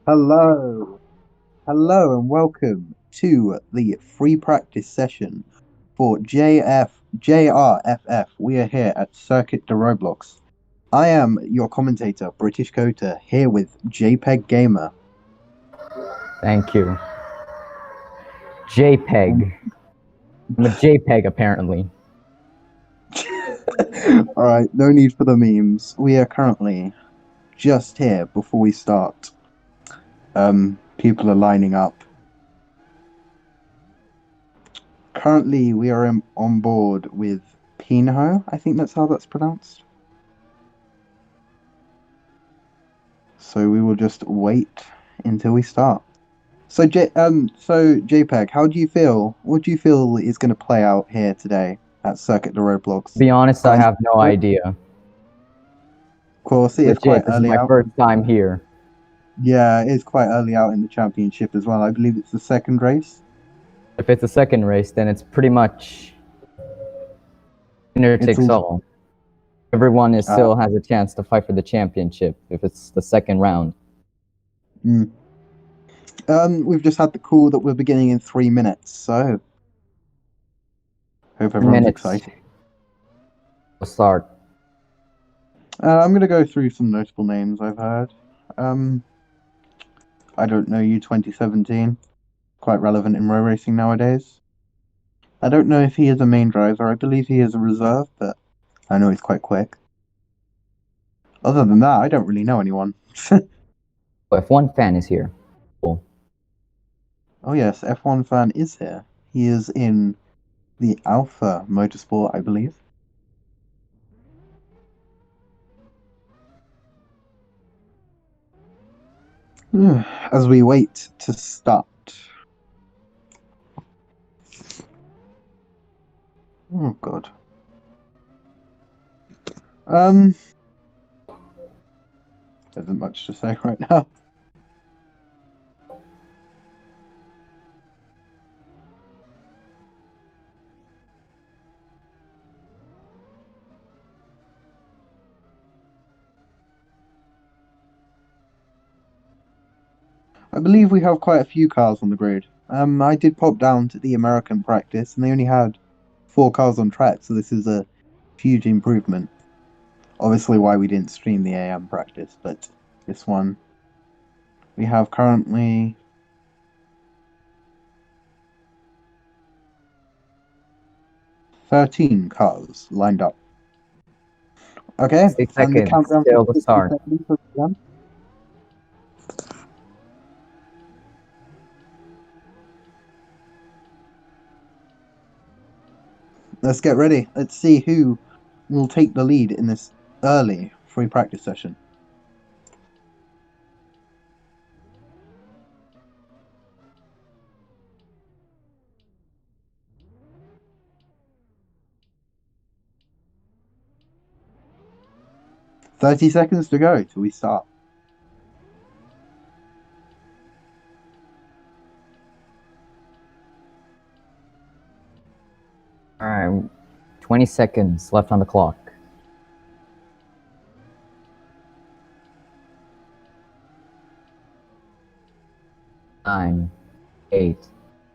Hello, hello, and welcome to the free practice session for Jrff. We are here at Circuit de Roblox. I am your commentator, British Kota, here with JPEG Gamer. Thank you. JPEG. I'm a JPEG, apparently. Alright, no need for the memes. We are currently just here before we start. People are lining up. Currently, we are on board with Pinho. I think that's how that's pronounced. So we will just wait until we start. So JPEG, how do you feel? What do you feel is going to play out here today at Circuit de Roblox? To be honest, I have no idea. Of course, it is quite This is early my out. first time here. Yeah, it is quite early out in the championship as well. I believe it's the second race. If it's a second race, then it's pretty much winner takes all. Everyone still has a chance to fight for the championship if it's the second round. We've just had the call that we're beginning in 3 minutes, so hope everyone's excited. We'll start. I'm going to go through some notable names I've heard. I don't know you, 2017. Quite relevant in row racing nowadays. I don't know if he is a main driver. I believe he is a reserve, but I know he's quite quick. Other than that, I don't really know anyone. F1 fan is here. Cool. Oh yes, F1 fan is here. He is in the Alpha Motorsport, I believe. As we wait to start. Oh god. There isn't much to say right now. I believe we have quite a few cars on the grid. I did pop down to the American practice, and they only had 4 cars on track, so this is a huge improvement. Obviously why we didn't stream the AM practice, but this one we have currently 13 cars lined up. Okay, 60 seconds till the start. Let's get ready. Let's see who will take the lead in this early free practice session. "30 seconds to go till we start." Alright, 20 seconds left on the clock. 9, 8,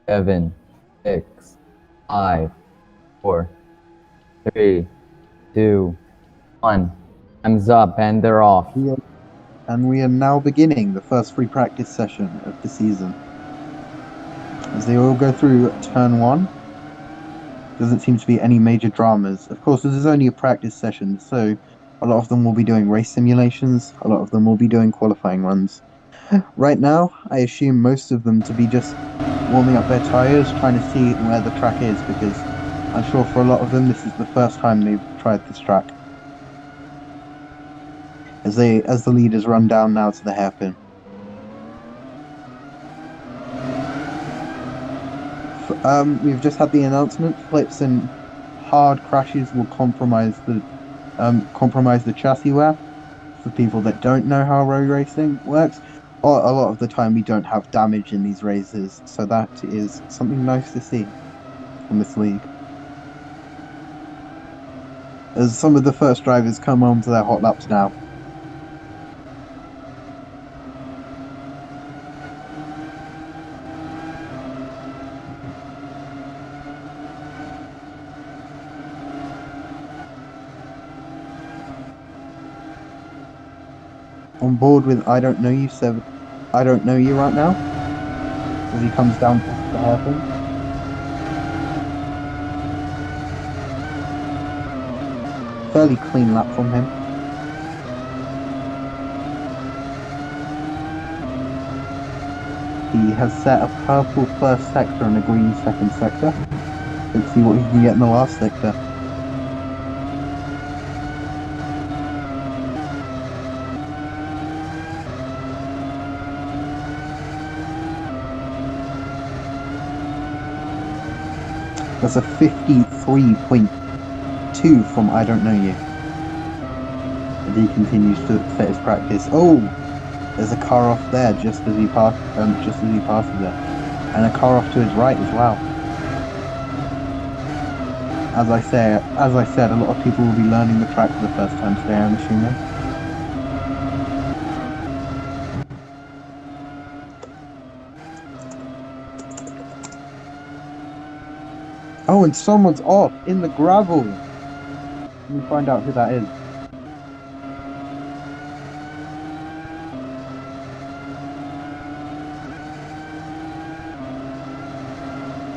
7, 6, 5, 4, 3, 2, 1. Time's up and they're off. And we are now beginning the first free practice session of the season. As they all go through turn 1. Doesn't seem to be any major dramas. Of course, this is only a practice session, so a lot of them will be doing race simulations, a lot of them will be doing qualifying runs. Right now, I assume most of them to be just warming up their tyres, trying to see where the track is, because I'm sure for a lot of them this is the first time they've tried this track. As the leaders run down now to the hairpin. We've just had the announcement: flips and hard crashes will compromise the chassis wear. For people that don't know how road racing works, a lot of the time we don't have damage in these races, so that is something nice to see from this league. As some of the first drivers come on to their hot laps now. On board with I Don't Know You, I Don't Know You right now. As he comes down to the hairpin. Fairly clean lap from him. He has set a purple first sector and a green second sector. Let's see what he can get in the last sector. That's a 53.2 from I Don't Know You. And he continues to set his practice. Oh! There's a car off there just as he passes it. And a car off to his right as well. As I said, a lot of people will be learning the track for the first time today, I'm assuming. Oh, and someone's off in the gravel. Let me find out who that is.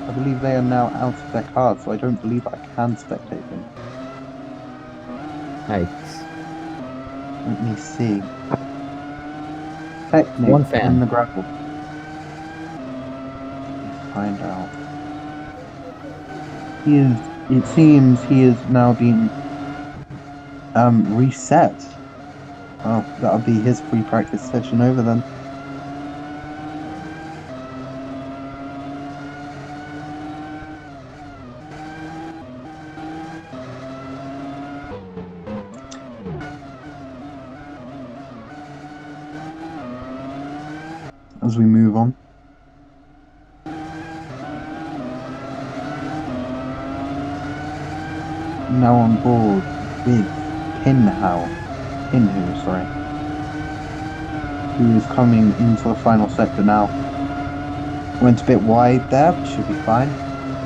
I believe they are now out of their car, so I don't believe I can spectate them. Nice. Let me see. Technic One fan. in the gravel. Let's find out. It seems he is now being reset. Oh, that'll be his free practice session over then. As we move on. Now on board with Pinhu, who is coming into the final sector now. Went a bit wide there, but should be fine.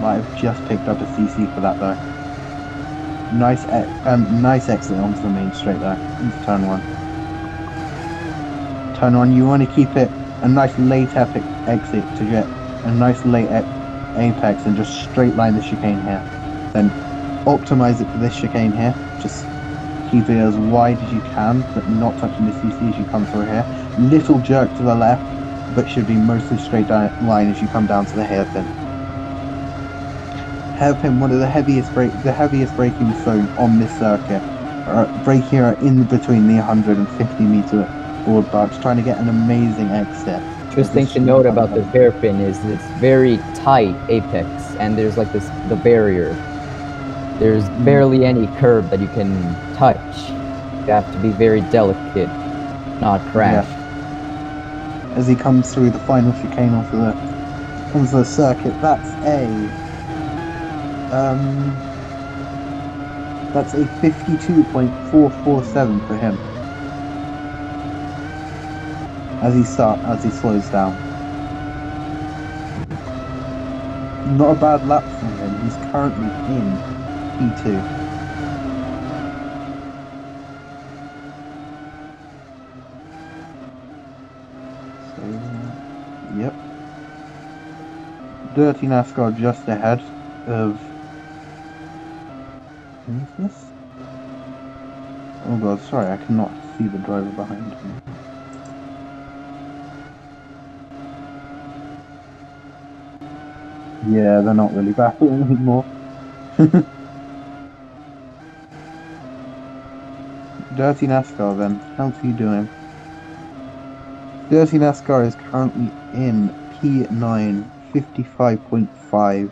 Might have just picked up a CC for that though. Nice exit onto the main straight there, into turn 1. Turn 1, you want to keep it a nice late epic exit to get a nice late apex and just straight line the chicane here. Then optimize it for this chicane here. Just keep it as wide as you can, but not touching the CC as you come through here. Little jerk to the left, but should be mostly straight line as you come down to the hairpin. Hairpin, one of the heaviest braking zone on this circuit. Brake here in between the 150 meter board box, trying to get an amazing exit. Interesting to note about this hairpin is it's very tight apex, and there's like the barrier. There's barely any curb that you can touch. You have to be very delicate, not crash. Yeah. As he comes through the final chicane onto the circuit, that's a 52.447 for him. As he slows down. Not a bad lap from him. He's currently in P2. So, yep. Dirty NASCAR just ahead of... Who is this? Oh god, sorry, I cannot see the driver behind me. Yeah, they're not really battling anymore. Dirty NASCAR then, how's he doing? Dirty NASCAR is currently in P9, 55.5.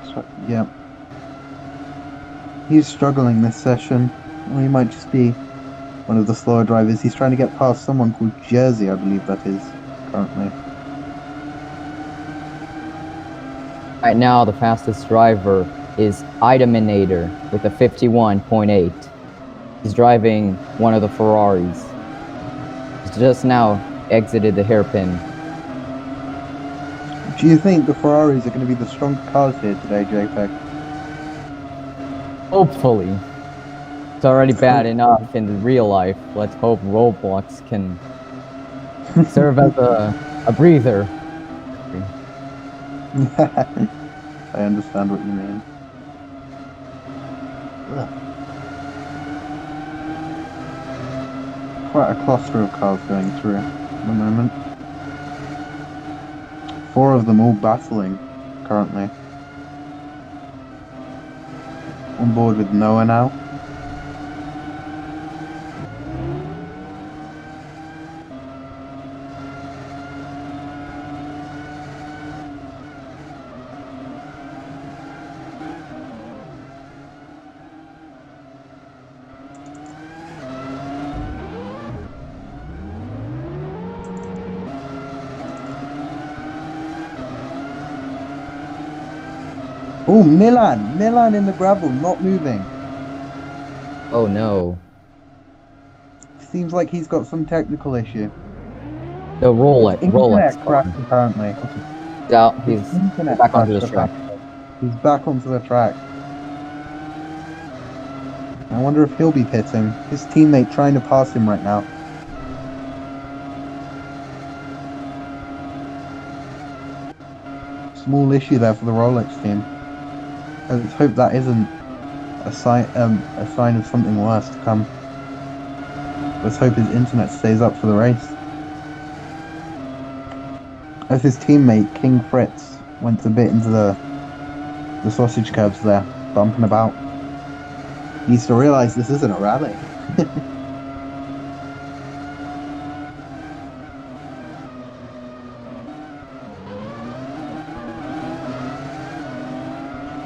So, yeah. He's struggling this session. Or he might just be one of the slower drivers. He's trying to get past someone called Jersey, I believe that is, currently. Right now, the fastest driver is Idaminator with a 51.8. He's driving one of the Ferraris. He's just now exited the hairpin. Do you think the Ferraris are going to be the stronger cars here today, JPEG? Hopefully. It's already bad enough in real life. Let's hope Roblox can serve as a breather. I understand what you mean. Ugh. Quite a cluster of cars going through at the moment. 4 of them all battling currently. On board with Noah now. Oh, Milan in the gravel, not moving. Oh no. Seems like he's got some technical issue. The Rolex crash apparently. He's back onto the track. He's back onto the track. I wonder if he'll be pitting. His teammate trying to pass him right now. Small issue there for the Rolex team. Let's hope that isn't a sign of something worse to come. Let's hope his internet stays up for the race. As his teammate King Fritz went a bit into the sausage curbs there, bumping about. He needs to realise this isn't a rally.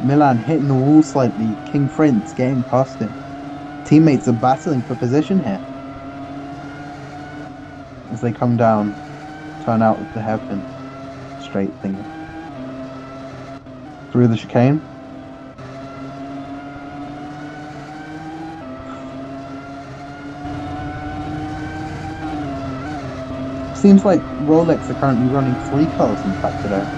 Milan hitting the wall slightly, King Fritz getting past him. Teammates are battling for position here. As they come down, turn out with the hairpin. Straight thingy. Through the chicane. Seems like Rolex are currently running 3 cars in fact today.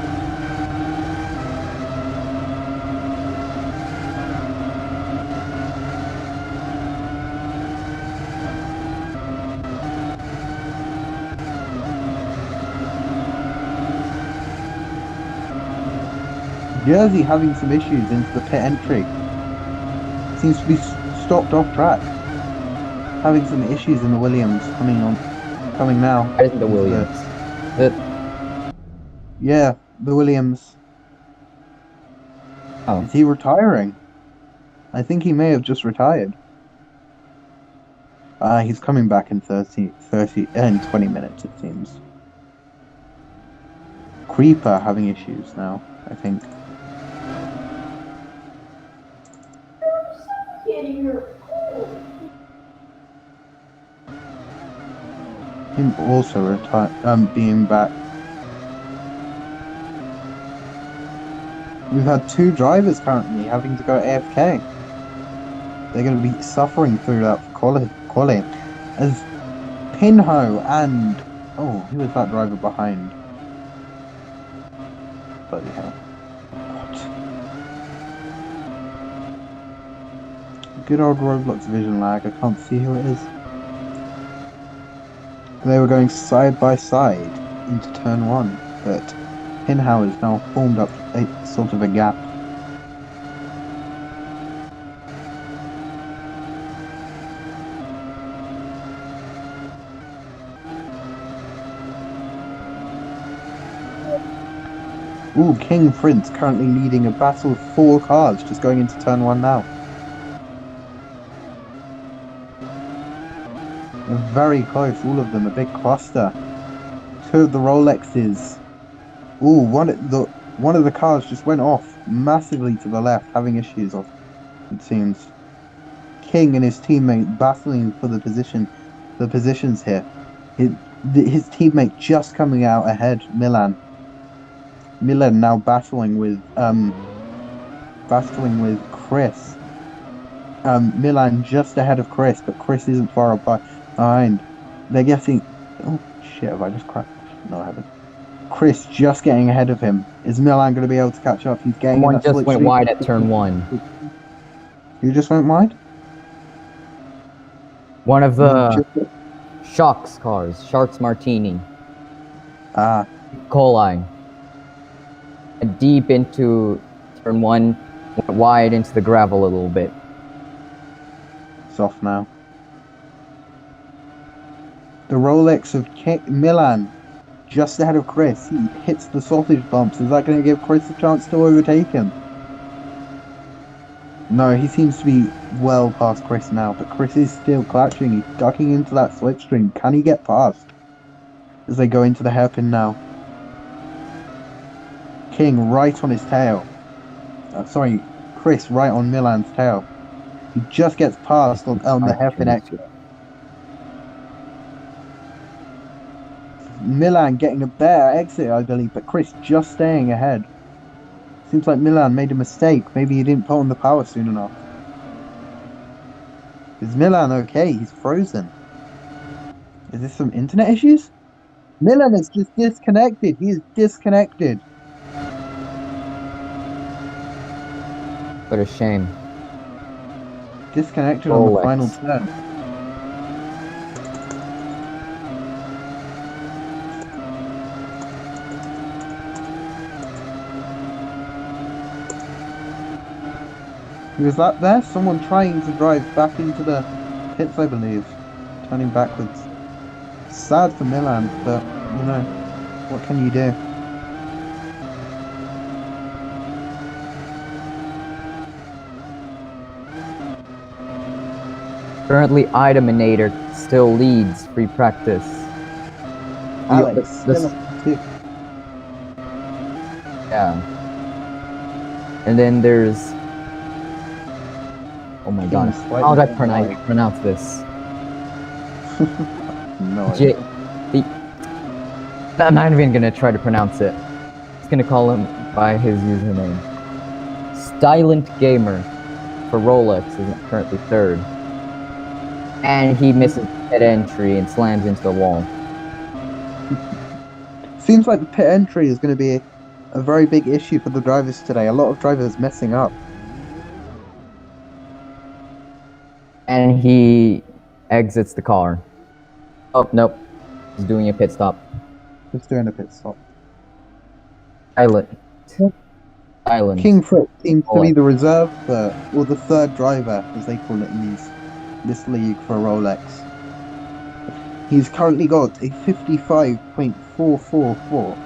Jersey having some issues into the pit entry. Seems to be stopped off track. Having some issues in the Williams coming now. I think the Williams. Yeah, the Williams. Oh. Is he retiring? I think he may have just retired. He's coming back in 20 minutes, it seems. Creeper having issues now, I think. Him also being back. We've had 2 drivers currently having to go AFK. They're going to be suffering through that quality. As Pinho and... Oh, who was that driver behind? Bloody hell. What? Good old Roblox vision lag. I can't see who it is. They were going side by side into turn 1, but Pinho has now formed up a sort of a gap. Ooh, King Fritz currently leading a battle of 4 cars, just going into turn 1 now. Very close, all of them, a big cluster. 2 of the Rolexes. Ooh, one of the cars just went off massively to the left, having issues off, it seems. King and his teammate battling for the positions here. His teammate just coming out ahead, Milan. Milan now battling with Chris. Milan just ahead of Chris, but Chris isn't far behind. They're getting... Oh shit, have I just crashed? No, I haven't. Chris just getting ahead of him. Is Milan going to be able to catch up? He's getting... Someone just went wide at turn 1. You just went wide? One of the Just- Sharks cars, Sharks Martini, Ah, coal line. Deep into turn 1, went wide into the gravel a little bit. it's off now. The Rolex of Milan, just ahead of Chris. He hits the sausage bumps. Is that going to give Chris a chance to overtake him? No, he seems to be well past Chris now, but Chris is still clutching. He's ducking into that slipstream. Can he get past? As they go into the hairpin now. King right on his tail. Sorry, Chris right on Milan's tail. He just gets past on the hairpin exit. Milan getting a better exit, I believe, but Chris just staying ahead. Seems like Milan made a mistake. Maybe he didn't put on the power soon enough. Is Milan okay? He's frozen. Is this some internet issues? Milan is just disconnected. He is disconnected. What a shame. Disconnected on the final Rolex. turn. Was that there? Someone trying to drive back into the pits, I believe. Turning backwards. Sad for Milan, but, you know, what can you do? Currently, Idominator still leads free practice. Alex, The- still too. Yeah. And then there's... Oh my god. slightly How did I behind. pronounce this? No J... idea. The... I'm not even gonna try to pronounce it. Just gonna call him by his username. Stylent Gamer for Rolex is currently third. And he misses pit entry and slams into the wall. Seems like the pit entry is going to be a very big issue for the drivers today. A lot of drivers messing up. And he exits the car. Oh, nope. He's doing a pit stop. Just doing a pit stop. Silent. Silent. King Fritz seems to be the reserve, or the third driver, as they call it in this league for Rolex. He's currently got a 55.444.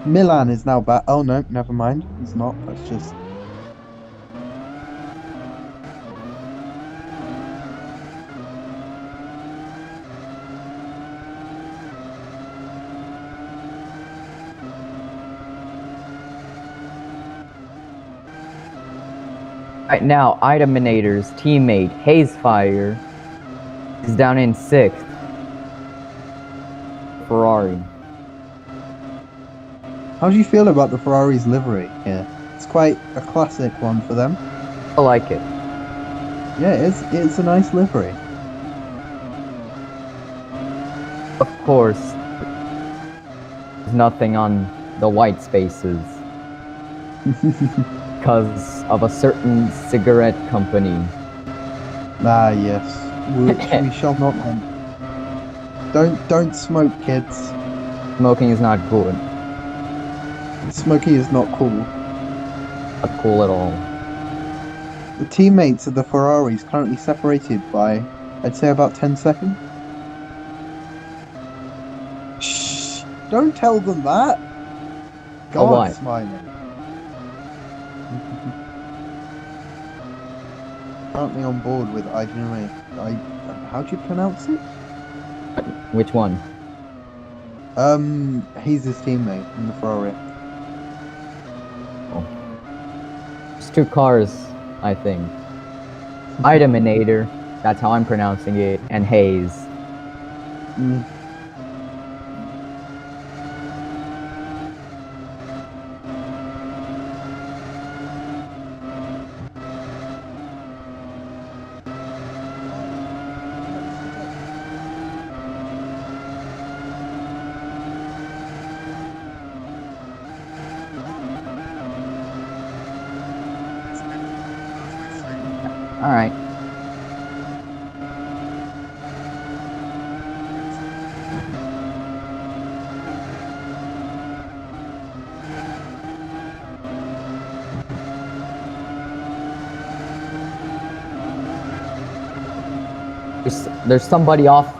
Milan is now back. Oh no, never mind. He's not. That's just... Right now, Idominator's teammate, Hazefire, is down in 6th. Ferrari. How do you feel about the Ferrari's livery here? It's quite a classic one for them. I like it. Yeah, it's a nice livery. Of course, there's nothing on the white spaces because of a certain cigarette company. Ah, yes. We shall not end. Don't smoke, kids. Smoking is not good. Smoking is not cool. Not cool at all. The teammates of the Ferraris currently separated by, I'd say, about 10 seconds. Shh! Don't tell them that! Oh, why? God, smiling. Currently on board with how do you pronounce it? Which one? He's his teammate in the Ferrari. There's 2 cars, I think. Idominator, that's how I'm pronouncing it, and Hayes. Mm. Alright. There's somebody off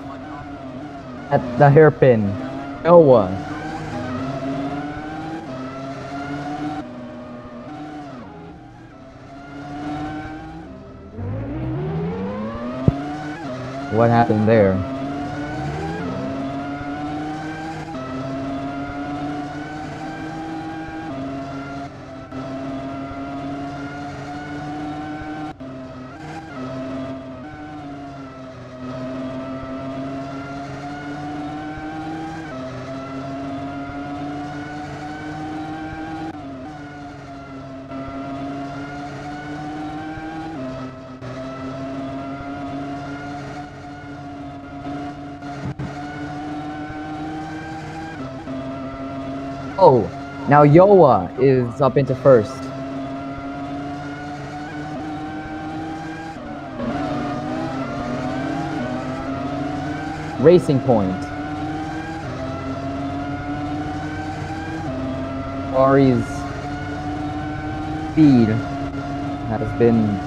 at the hairpin. Noah. What happened there? Oh, now Yoa is up into first. Racing Point. Ari's speed has been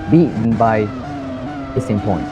beaten by Racing Point.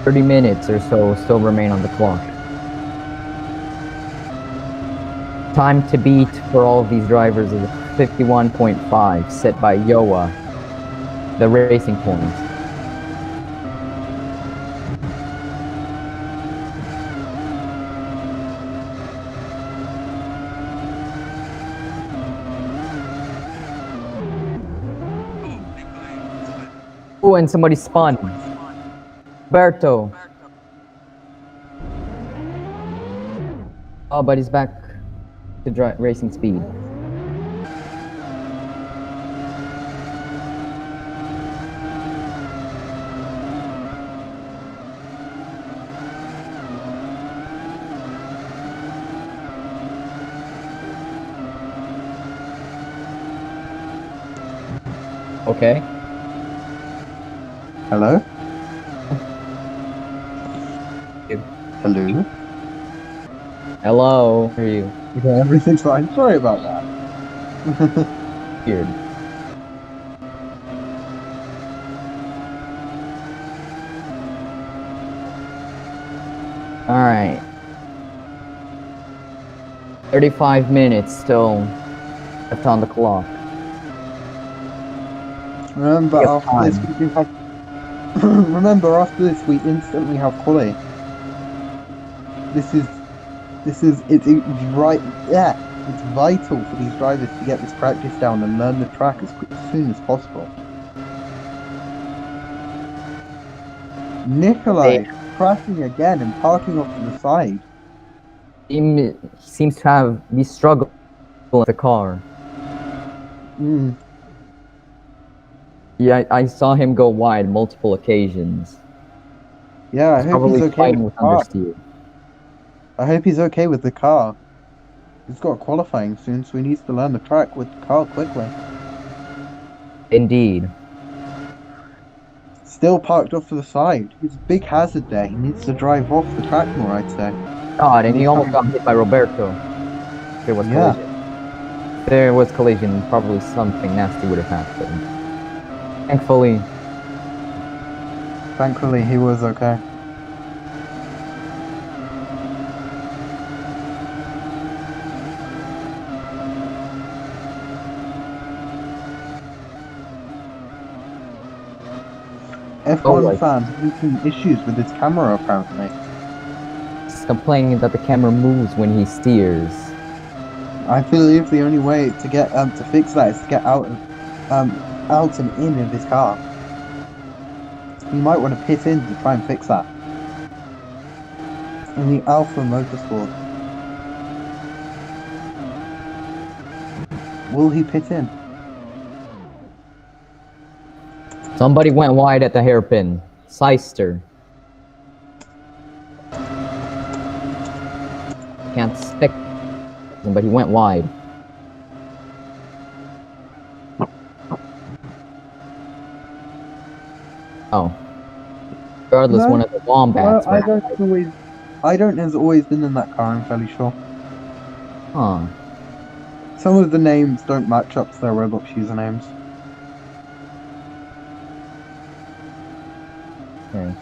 "30 minutes or so still remain on the clock. Time to beat for all of these drivers is 51.5 set by Yoa, the Racing Point. Oh, and somebody spun. Berto. Oh, but he's back to racing speed. Okay. Hello? Hello? Hello. How are you? Okay, everything's fine. Sorry about that. Weird. Alright. 35 minutes still left on the clock. Remember, after this, we do have... Remember, after this, we instantly have quali. It's right, yeah, it's vital for these drivers to get this practice down and learn the track as soon as possible. Nikolai crashing again and parking off to the side. He seems to be struggling with the car. Yeah, I saw him go wide multiple occasions. Yeah, I hope he's okay with the car. Understeer. I hope he's okay with the car. He's got qualifying soon, so he needs to learn the track with the car quickly. Indeed. Still parked off to the side. It's a big hazard there. He needs to drive off the track more, I'd say. God, and he almost got hit by Roberto. There was collision. There was collision. Probably something nasty would have happened. Thankfully, he was okay. F1 like- fan having some issues with his camera apparently. He's complaining that the camera moves when he steers. I believe the only way to get to fix that is to get out and in of his car. You might want to pit in to try and fix that. In the Alpha Motorsport. Will he pit in? Somebody went wide at the hairpin. Seister. Can't stick him, but he went wide. Oh. Regardless, No. one of the wombats. Well, I don't has always been in that car, I'm fairly sure. Huh. Some of the names don't match up to their Roblox usernames. Okay.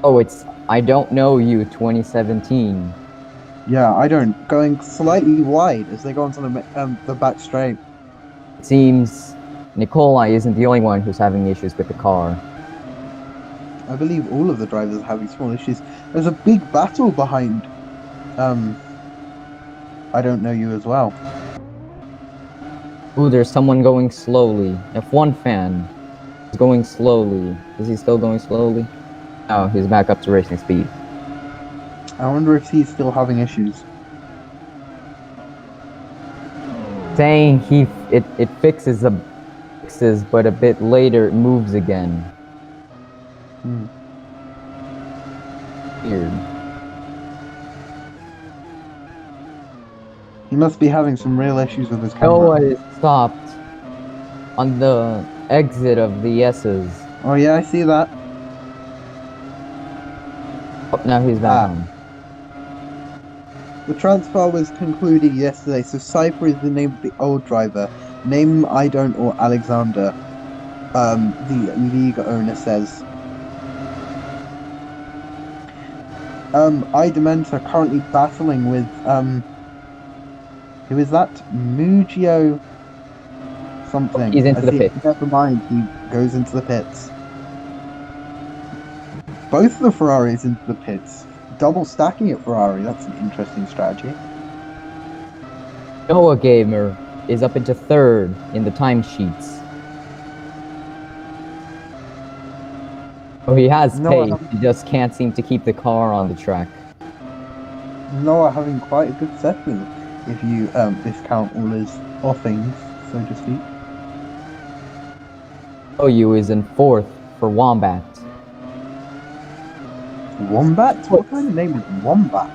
Oh, it's I Don't Know You 2017. Yeah, I don't. Going slightly wide as they go onto the back straight. It seems Nikolai isn't the only one who's having issues with the car. I believe all of the drivers are having small issues. There's a big battle behind I Don't Know You as well. Ooh, there's someone going slowly. F1 fan is going slowly. Is he still going slowly? Oh, he's back up to racing speed. I wonder if he's still having issues. Saying it fixes, but a bit later it moves again. Hmm. Weird. He must be having some real issues with his camera. Noah is stopped on the exit of the S's. Oh yeah, I see that. Oh, now he's back on. The transfer was concluded yesterday, so Cypher is the name of the old driver. Name I don't or Alexander. The league owner says. Idement are currently battling with who is that? Mugio something. He's into the pits. Never mind, he goes into the pits. Both the Ferraris into the pits. Double stacking at Ferrari, that's an interesting strategy. Noah Gamer is up into third in the timesheets. Oh, he has Noah pace, he just can't seem to keep the car on the track. Noah having quite a good session, if you discount all his offings, so to speak. OU is in fourth for Wombat. Wombat? What kind of name is Wombat?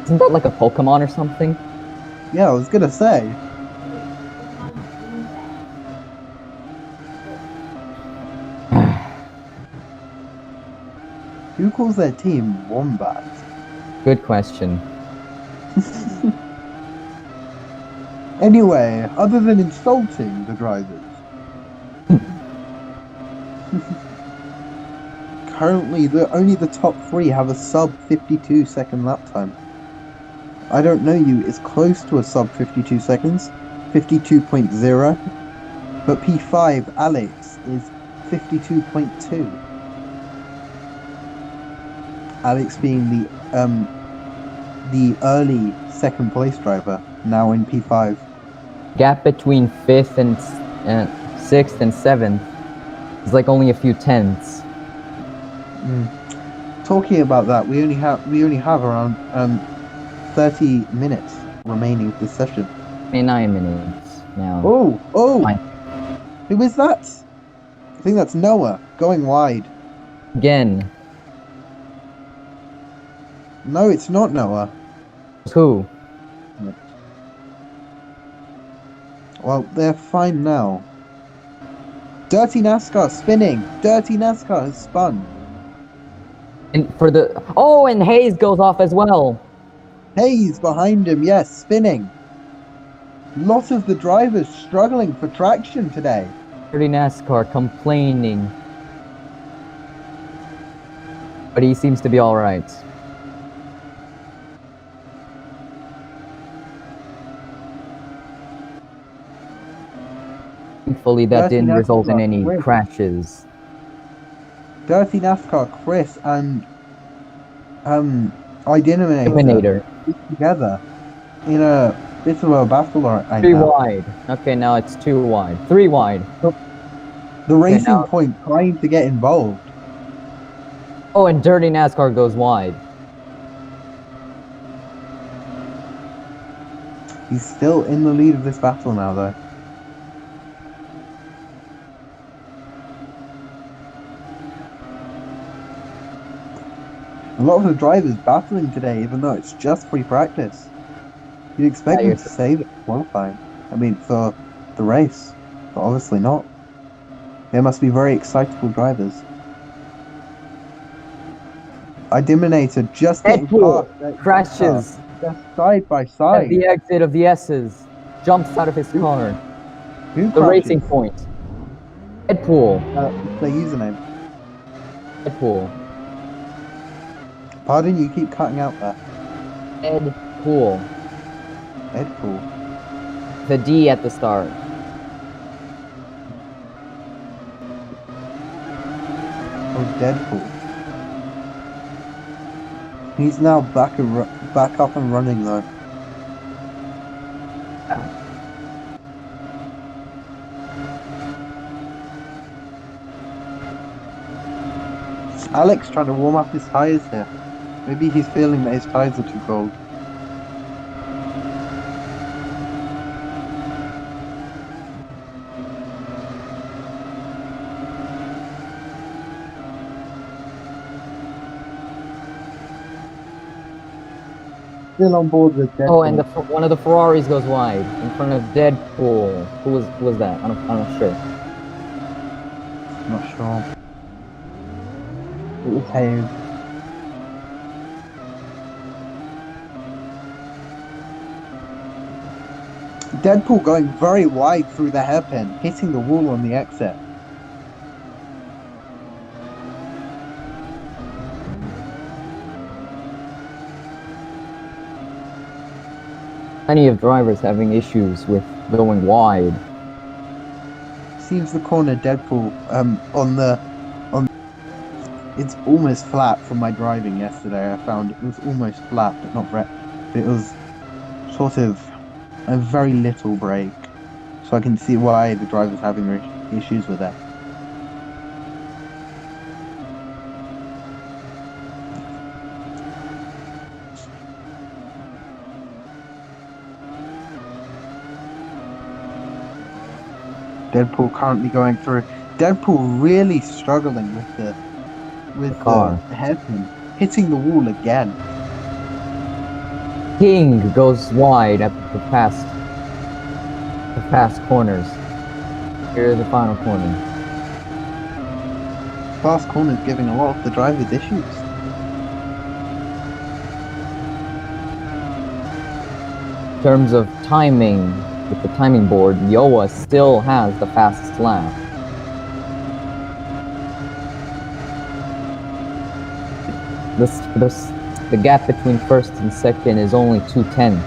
Isn't that like a Pokemon or something? Yeah, I was gonna say. Who calls their team Wombat? Good question. Anyway, other than insulting the drivers, currently only the top 3 have a sub 52 second lap time. I Don't Know You is close to a sub 52 seconds, 52.0, but P5 Alex is 52.2. Alex being the early second place driver, now in P5. Gap between 5th and 6th and 7th is like only a few tenths. Talking about that, we only have around 30 minutes remaining of this session. 29 minutes now. Oh! Fine. Who is that? I think that's Noah going wide. Again. No, it's not Noah. Who? Well, they're fine now. Dirty NASCAR spinning. Dirty NASCAR has spun. And for the and Hayes goes off as well. Hayes behind him, yes, spinning. Lot of the drivers struggling for traction today. Dirty NASCAR complaining. But he seems to be alright. Thankfully, that Dirty didn't result in NASCAR, any Chris. crashes. Dirty NASCAR, Chris, and Identiminator Eliminator. together in a bit of a battle right 3 now. wide. Okay, now it's 2 wide. 3 wide. The Racing now- Point trying to get involved. Oh, and Dirty NASCAR goes wide. He's still in the lead of this battle now, though. A lot of the drivers battling today, even though it's just free practice. You'd expect them to save it for qualifying. I mean, for the race. But obviously not. They must be very excitable drivers. Identiminator just getting past. Crashes Just side by at side. the exit of the S's. Jumps out of his car. Who The crashes? Racing Point. Deadpool. What's their username? Deadpool. Pardon, you keep cutting out there. Deadpool. Deadpool. The D at the start. Oh, Deadpool. He's now back up and running though. Alex trying to warm up his tyres here. Maybe he's feeling that his tyres are too cold. Still on board with Deadpool. Oh, and one of the Ferraris goes wide in front of Deadpool. Who was that? I'm not sure. Not sure. It was Hayes. Deadpool going very wide through the hairpin, hitting the wall on the exit. Plenty of drivers having issues with going wide. Seems the corner Deadpool it's almost flat from my driving yesterday. I found it was almost flat, but not but it was sort of a very little break, so I can see why the driver's having issues with that. Deadpool currently going through. Deadpool really struggling with the hairpin, hitting the wall again. King goes wide at the fast corners. Here are the final corner. Fast corners giving a lot of the drivers issues. In terms of timing, with the timing board, Yoa still has the fastest lap. The gap between first and second is only 0.2.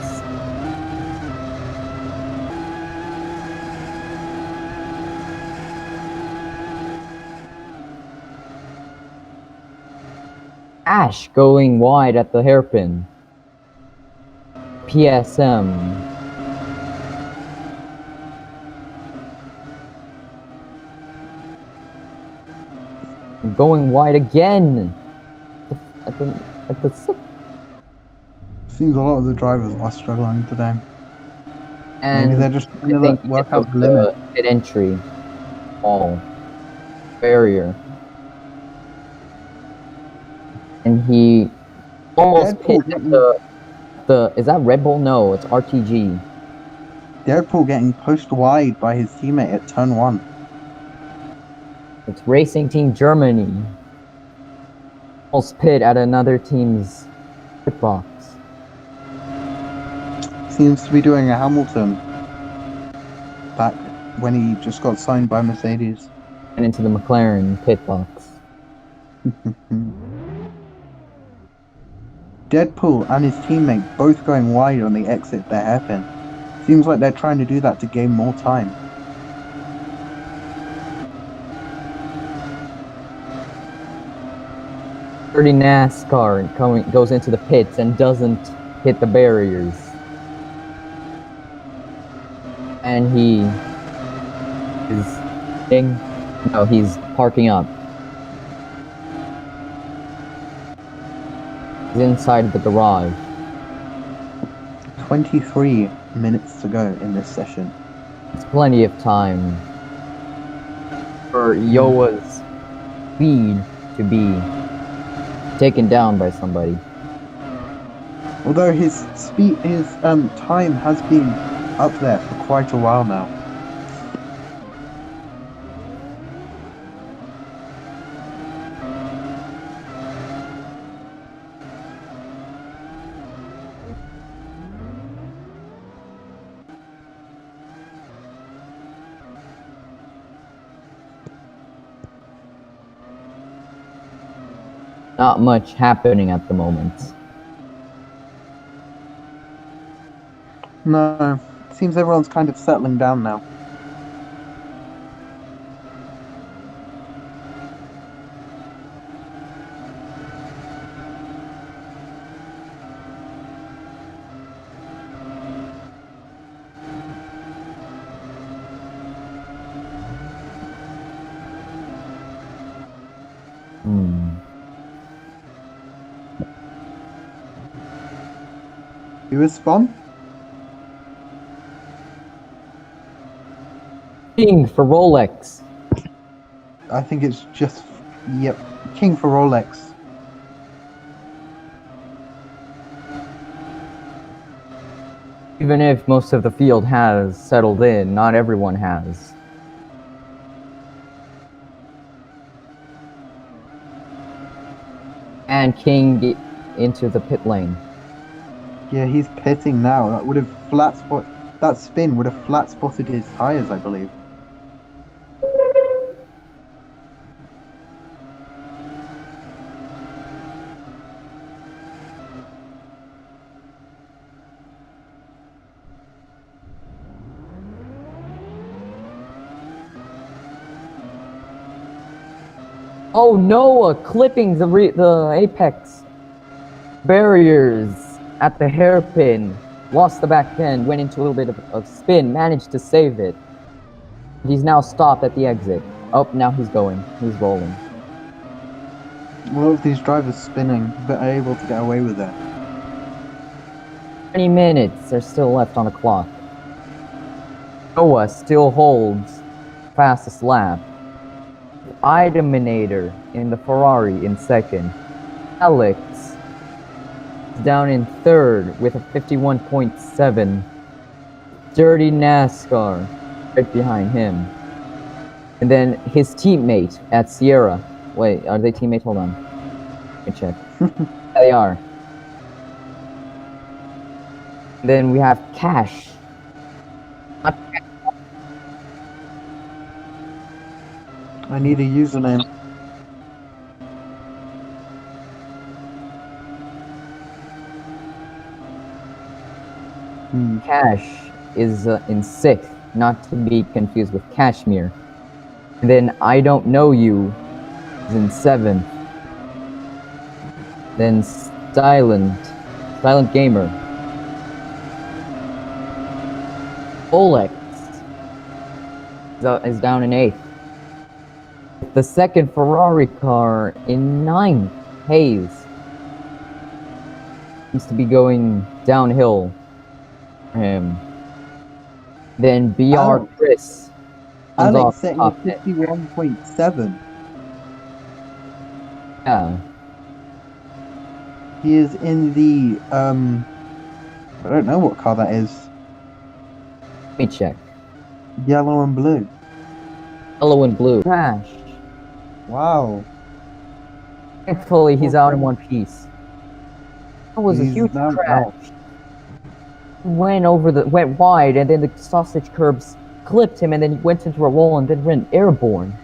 Ash going wide at the hairpin. PSM. Going wide again. At the Seems a lot of the drivers are struggling today. and maybe they're just trying to work out the limit. Pit entry wall barrier, and he almost Deadpool hit the. Is that Red Bull? No, it's RTG. Deadpool getting pushed wide by his teammate at turn 1. It's Racing Team Germany. Almost pit at another team's pit box. Seems to be doing a Hamilton back when he just got signed by Mercedes. And into the McLaren pit box. Deadpool and his teammate both going wide on the exit their hairpin. Seems like they're trying to do that to gain more time. Dirty NASCAR and goes into the pits and doesn't hit the barriers. And he's parking up. He's inside the garage. 23 minutes to go in this session. It's plenty of time for Yoa's speed to be taken down by somebody. Although his time has been up there for quite a while now. Not much happening at the moment. No, it seems everyone's kind of settling down now. Who is Spawn? King for Rolex. I think it's just, yep, King for Rolex. Even if most of the field has settled in, not everyone has. And King into the pit lane. Yeah, he's pitting now. That would have that spin would have flat spotted his tires, I believe. Oh, Noah clipping the apex barriers at the hairpin. Lost the back end, went into a little bit of spin, managed to save it. He's now stopped at the exit. Oh, now he's going. He's rolling. A lot of these drivers spinning, but are able to get away with it. 20 minutes are still left on the clock. Noah still holds fastest lap. Idominator in the Ferrari in second. Alex down in third with a 51.7. Dirty NASCAR right behind him. And then his teammate at Sierra. Wait, are they teammates? Hold on. Let me check. Yeah, they are. Then we have Cash. I need a username. Cash is in sixth, not to be confused with Cashmere. And then I Don't Know You is in seventh. Then Silent Gamer. Olex is down in eighth. The second Ferrari car in ninth. Hayes seems to be going downhill for him. Then BR Chris. Alex setting a 51.7. Yeah. He is in the I don't know what car that is. Let me check. Yellow and blue. Yellow and blue. Crash. Wow. Thankfully, he's out in one piece. That was a huge now crash. Went wide, and then the sausage curbs clipped him, and then he went into a wall and then went airborne.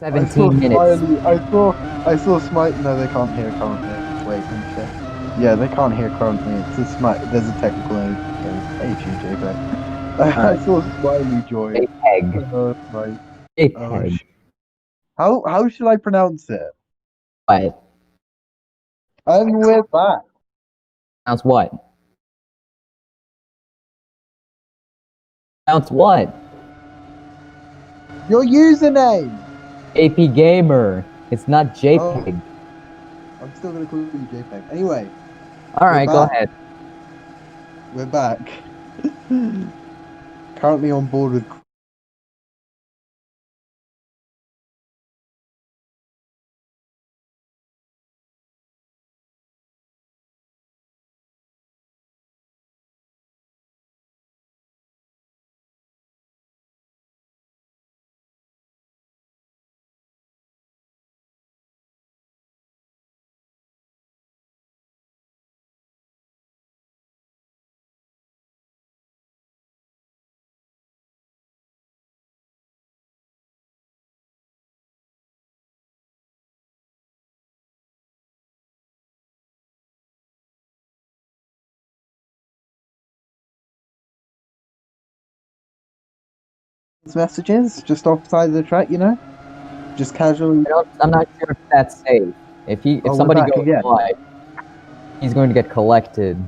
17 minutes. I saw Smite. No, they can't hear currently. Wait, let me check. Yeah, they can't hear currently. It's a Smite. There's a technical issue, JPEG. I saw Smiley Joy. JPEG. Right. JPEG. How should I pronounce it? What? And we're back. Pronounce what? Pronounce what? Your username. AP Gamer. It's not JPEG. Oh, I'm still gonna call you JPEG. Anyway. Alright, go ahead. We're back. Currently on board with messages just offside the track, you know? Just casually. I'm not sure if that's safe. If somebody goes live, he's going to get collected.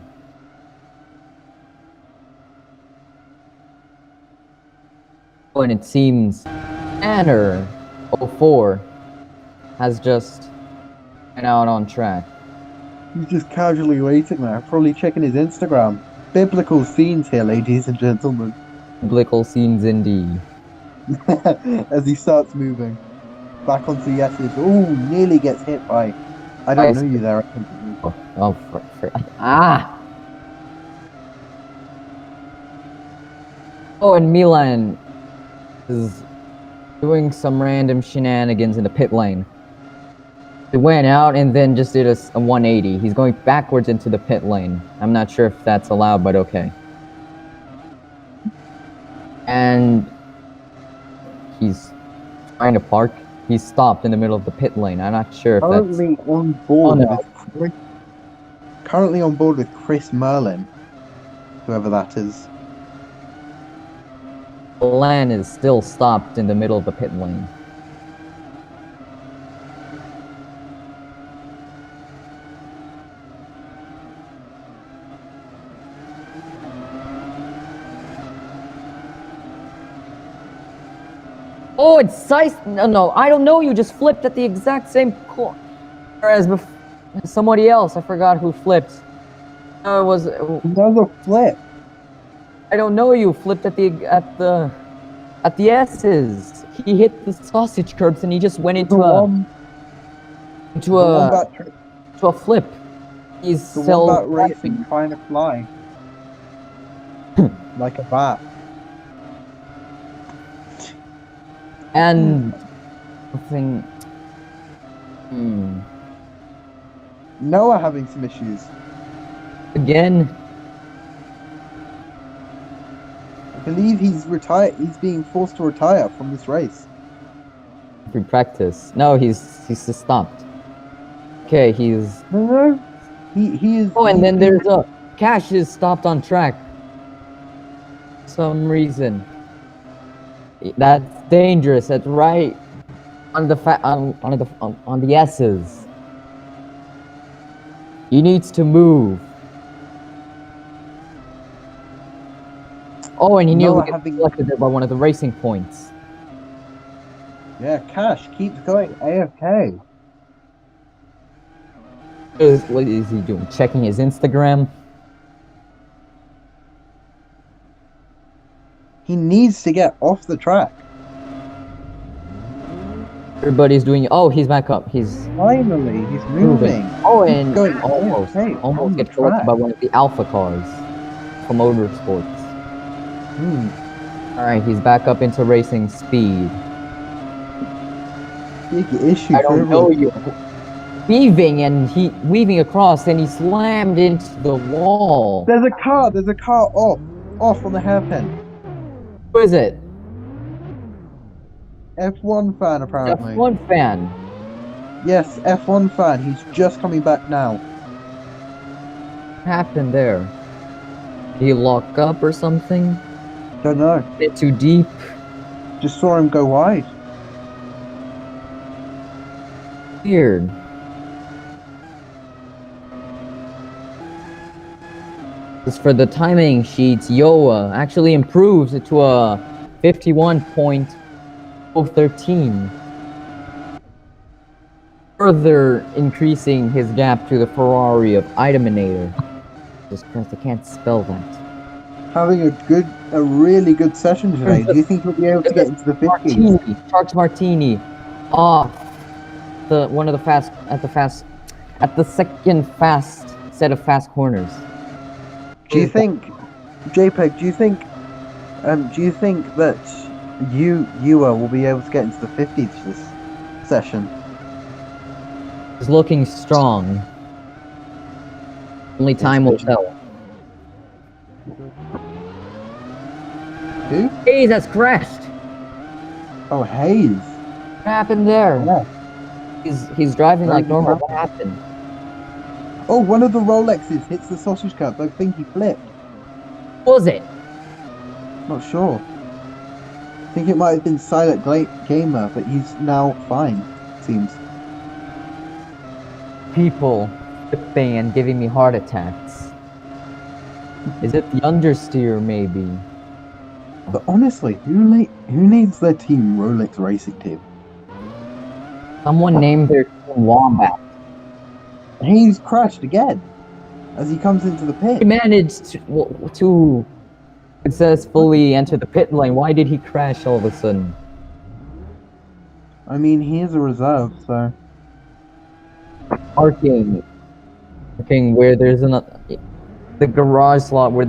Oh, and it seems Anner 04 has just been out on track. He's just casually waiting there, probably checking his Instagram. Biblical scenes here, ladies and gentlemen. Biblical scenes indeed. As he starts moving back onto the S's. Oh, nearly gets hit by. I don't know you there. Oh, ah! Oh, and Milan is doing some random shenanigans in the pit lane. He went out and then just did a 180. He's going backwards into the pit lane. I'm not sure if that's allowed, but okay. And he's trying to park. He's stopped in the middle of the pit lane. I'm not sure if currently that's... on board currently on board with Chris Merlin, whoever that is. Milan is still stopped in the middle of the pit lane. Oh, it's Sice. No, I don't know. You just flipped at the exact same corner as somebody else. I forgot who flipped. It was another flip. I don't know. You flipped at the S's. He hit the sausage curbs and he just went into a flip. He's still racing, trying to fly like a bat. And something. Noah having some issues again. I believe he's retired. He's being forced to retire from this race. Free practice. No, he's just stopped. Okay, he's. No. He is. Oh, and then there's a Cash is stopped on track. For some reason. That's dangerous. That's right on the on the S's. He needs to move. Oh, and he nearly gets selected there by one of the racing points. Yeah, Cash keeps going AFK. What is he doing? Checking his Instagram? He needs to get off the track. Everybody's doing. Oh, he's back up. He's finally. He's moving. Oh, and almost get collected by one of the Alpha cars from Motorsports. All right, he's back up into racing speed. Big issue. I don't know you. Weaving across, and he slammed into the wall. There's a car off on the hairpin. Who is it? F1 fan, apparently. F1 fan. Yes, F1 fan. He's just coming back now. What happened there? Did he lock up or something? Don't know. A bit too deep? Just saw him go wide. Weird. As for the timing sheets, Yoa actually improves it to a 51.013, further increasing his gap to the Ferrari of Idominator. Jesus Christ, I can't spell that. Having a really good session today. Do you think he'll be able to get into the 50s? Martini, Sharks Martini, off the at the second fast set of fast corners. Do you think, JPEG? Do you think that Yua will be able to get into the 50s this session? He's looking strong. Only time will tell. Who? Hayes has crashed. Oh, Hayes. What happened there? Yeah. He's driving like normal. What happened? Oh, one of the Rolexes hits the sausage cup. I think he flipped. Was it? Not sure. I think it might have been Silent Gamer, but he's now fine, seems. People flipping and giving me heart attacks. Is it the understeer, maybe? But honestly, who names their team Rolex Racing Team? Someone named their team Wombat. Hayes crashed again as he comes into the pit. He managed to successfully enter the pit lane. Why did he crash all of a sudden? I mean, he is a reserve, so... Parking where there's another... The garage spot where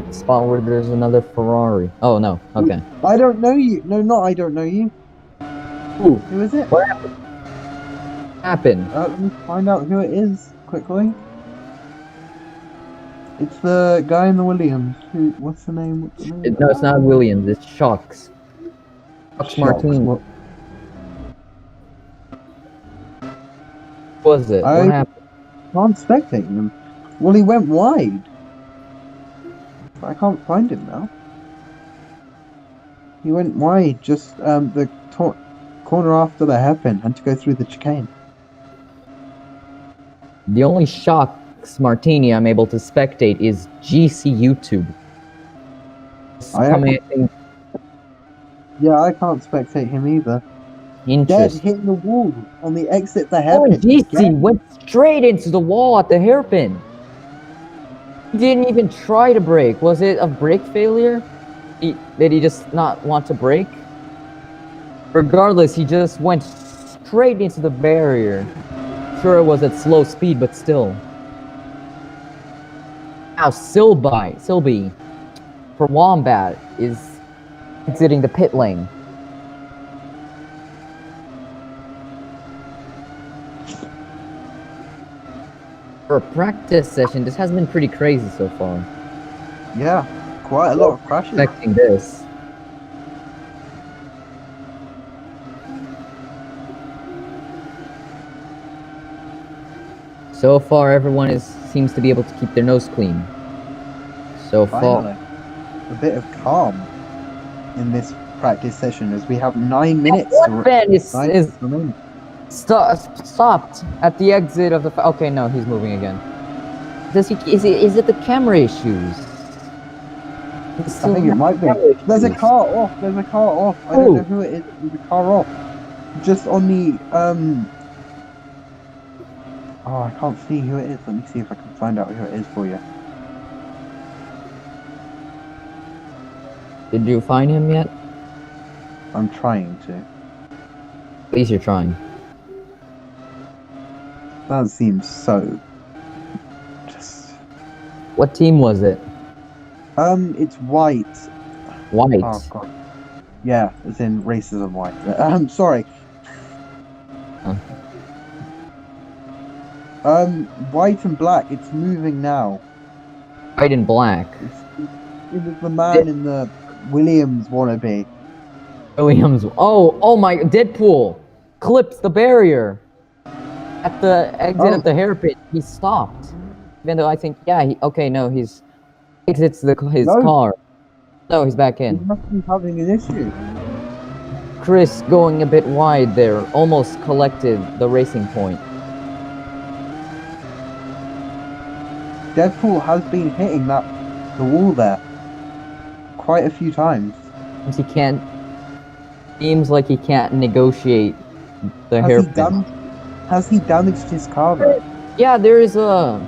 there's another Ferrari. Oh, no. Okay. I don't know you. No, not I don't know you. Ooh. Who is it? What happened? Let me find out who it is quickly. It's the guy in the Williams. What's the name? No, it's not Williams. It's Shocks. Shocks Martini. What was it? What happened? Can't spectate him. Well, he went wide. But I can't find him now. He went wide, just the corner after the hairpin, had to go through the chicane. The only Shocks Martini I'm able to spectate is GC YouTube. Yeah, I can't spectate him either. Dead hitting the wall on the exit the hairpin. Oh, GC went straight into the wall at the hairpin. He didn't even try to brake. Was it a brake failure? Did he just not want to brake? Regardless, he just went straight into the barrier. Sure, it was at slow speed, but still. Now, Silby for Wombat is exiting the pit lane. For a practice session, this has been pretty crazy so far. Yeah, quite a lot of crashes. Expecting this. So far, everyone seems to be able to keep their nose clean. So Finally, a bit of calm in this practice session as we have 9 minutes. One fan is stopped at the exit of the. Okay, no, he's moving again. Is it the camera issues? I think it might be. There's a car off. I don't know who it is. There's a car off. Just on the Oh, I can't see who it is. Let me see if I can find out who it is for you. Did you find him yet? I'm trying to. At least you're trying. That seems so... just... What team was it? It's white. White? Oh, God. Yeah, as in racism white. Sorry. Huh. White and black, it's moving now. White and black? It was the man in the Williams wannabe. Williams. Oh my! Deadpool clips the barrier at the exit of the hairpin. He stopped, even though I think okay, no, he's exits his car. No, he's back He in. must be having an issue. Chris going a bit wide there, almost collected the racing point. Deadpool has been hitting the wall there quite a few times. He can't. Seems like he can't negotiate the hairpin. Has he damaged his car though? Yeah, there is a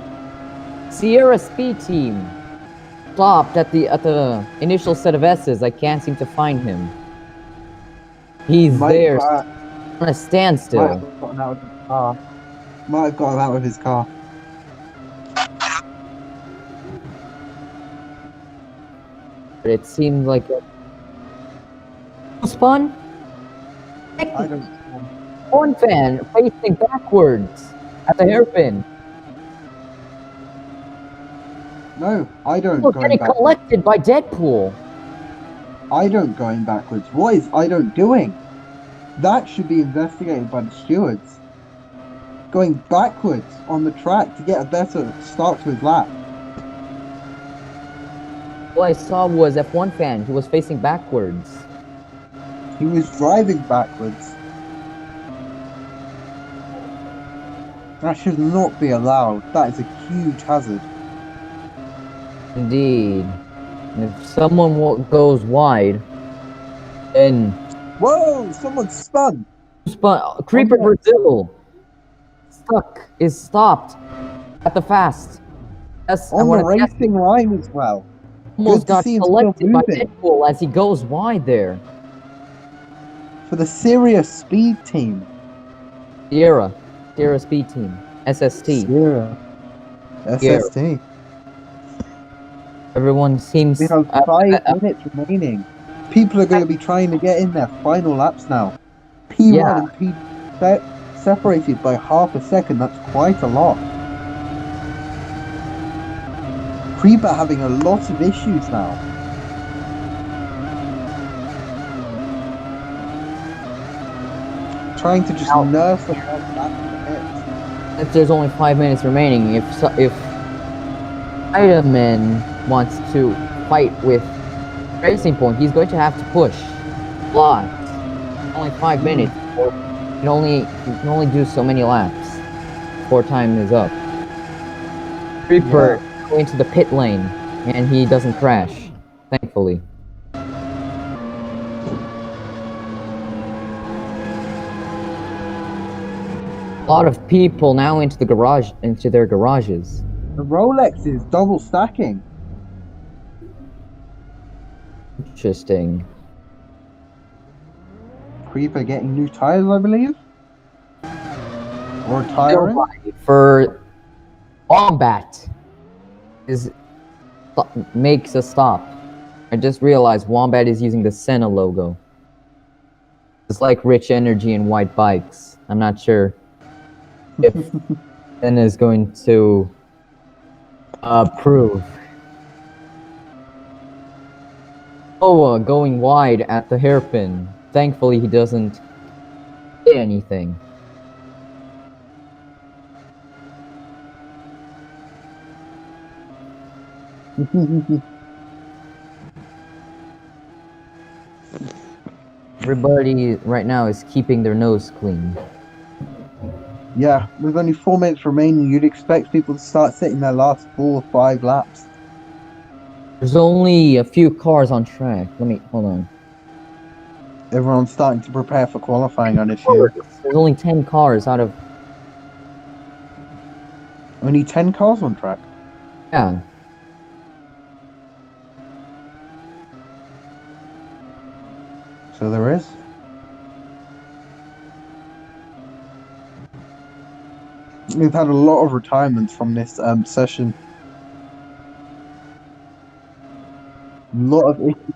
Sierra speed team stopped at the initial set of S's. I can't seem to find him. He's there on a standstill. Might have gotten out of his car. Might have gotten out of his car. But it seems like spun. I don't. One fan facing backwards at the hairpin. No, I don't. He was getting collected by Deadpool. I don't going backwards. What is I don't doing? That should be investigated by the stewards. Going backwards on the track to get a better start to his lap. All I saw was F1 fan. He was facing backwards. He was driving backwards. That should not be allowed. That is a huge hazard. Indeed. And if someone goes wide, then... Whoa! Someone spun! Creeper Brazil! Is stopped at the fast. That's on the racing line as well. Almost got collected by Deadpool as he goes wide there. For the serious speed team. Sierra speed team. SST. Sierra. SST. Everyone seems... We have 5 minutes remaining. People are going to be trying to get in their final laps now. P1 and P separated by half a second. That's quite a lot. Creeper having a lot of issues now. Trying to just nurse them back to the pits. If there's only 5 minutes remaining, if Spider-Man wants to fight with Racing Point, he's going to have to push lots. Only 5 minutes. So you can only do so many laps before time is up. Creeper going into the pit lane, and he doesn't crash, thankfully. A lot of people now into their garages. The Rolex is double stacking. Interesting. Creeper getting new tires, I believe? Or tiring? For Wombat makes a stop. I just realized Wombat is using the Senna logo. It's like Rich Energy and White Bikes. I'm not sure if Senna is going to approve. Going wide at the hairpin. Thankfully, he doesn't hit anything. Everybody right now is keeping their nose clean. Yeah, with only 4 minutes remaining, you'd expect people to start sitting their last 4 or 5 laps. There's only a few cars on track. Hold on. Everyone's starting to prepare for qualifying on this year. There's only 10 cars out of... Only 10 cars on track? Yeah. So there is. We've had a lot of retirements from this session. A lot of issues.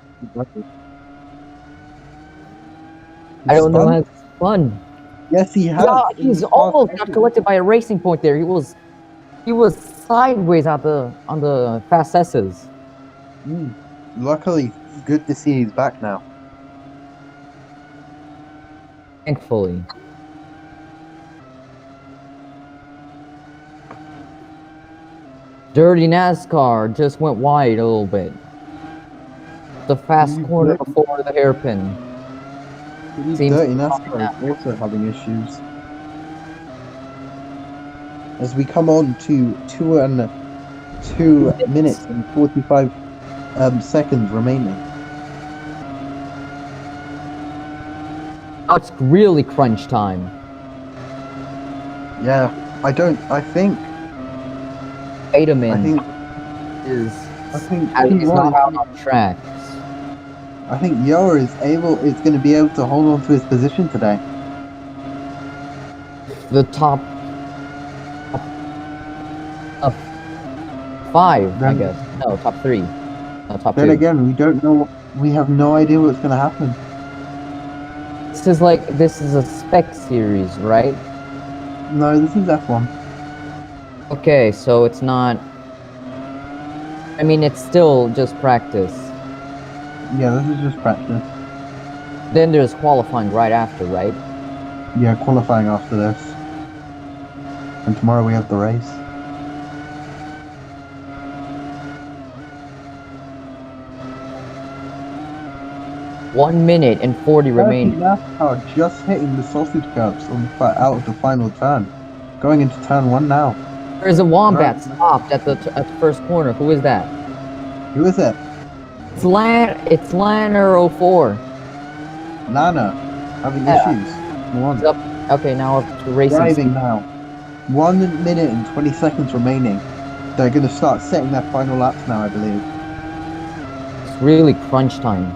I don't know how it's fun. Yes, he has. Yeah, he's almost got collected by a Racing Point there. He was sideways on the fast S's. Luckily, good to see he's back now. Thankfully. Dirty NASCAR just went wide a little bit. The fast corner before the hairpin. Dirty NASCAR is also having issues. As we come on to 2 minutes and 45 seconds remaining. Now it's really crunch time. Yeah, I think Edelman is not out on tracks. I think Yoa is going to be able to hold on to his position today. The top 5, I guess. No, top 3. No, top 2. Then again, we don't know. We have no idea what's going to happen. This is a spec series, right? No, this is F1. Okay, so it's not. I mean, it's still just practice. Yeah, this is just practice. Then there's qualifying right after, right? Yeah, qualifying after this. And tomorrow we have the race. One minute and 40 remaining. NASCAR just hitting the sausage curbs out of the final turn. Going into turn 1 now. There's a Wombat stopped at the first corner. Who is that? Who is it? It's Lanner 04. Lana having issues. Okay, now up to racing. Driving now. 1 minute and 20 seconds remaining. They're going to start setting their final laps now, I believe. It's really crunch time.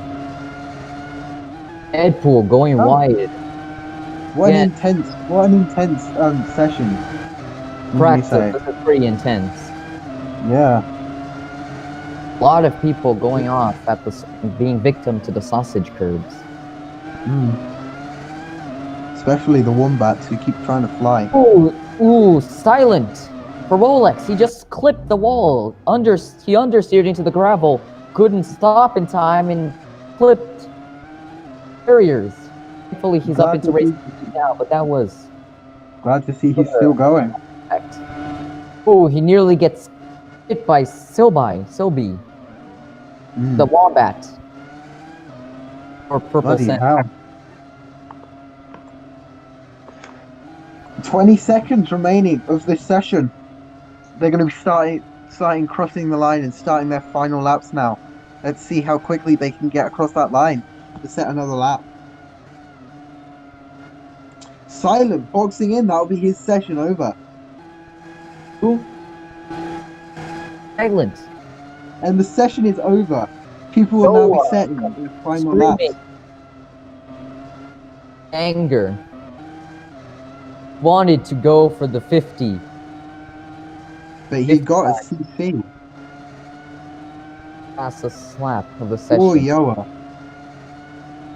Deadpool going wide. What an intense session. Practice. This is pretty intense. Yeah. A lot of people going off at being victim to the sausage curbs. Especially the wombats who keep trying to fly. Ooh, silent for Rolex. He just clipped the wall. He understeered into the gravel. Couldn't stop in time and clipped barriers. Thankfully, he's up into racing now, but that was... Glad to see he's still going. Oh, he nearly gets hit by Silby. The Wombat. Or Purple Sand. 20 seconds remaining of this session. They're going to be starting crossing the line and starting their final laps now. Let's see how quickly they can get across that line to set another lap. Silent boxing in, that'll be his session over. Who? Silent. And the session is over. People will now be setting their final laps. Anger. Wanted to go for the 50. But he got a CC. That's a slap of the session. Oh, Yoa.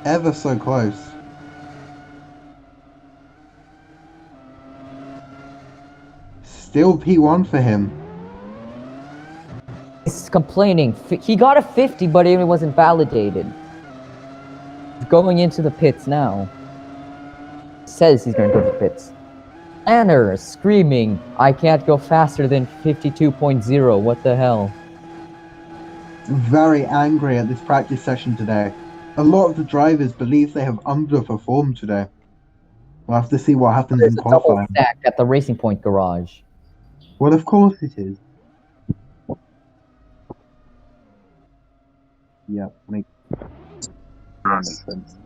Ever so close. Still P1 for him. He's complaining. He got a 50, but it wasn't validated. He's going into the pits now. Says he's going to go to the pits. Anner screaming, I can't go faster than 52.0. What the hell? Very angry at this practice session today. A lot of the drivers believe they have underperformed today. We'll have to see what happens in qualifying. Double stack at the Racing Point garage. Well, of course it is. Yeah, makes sense.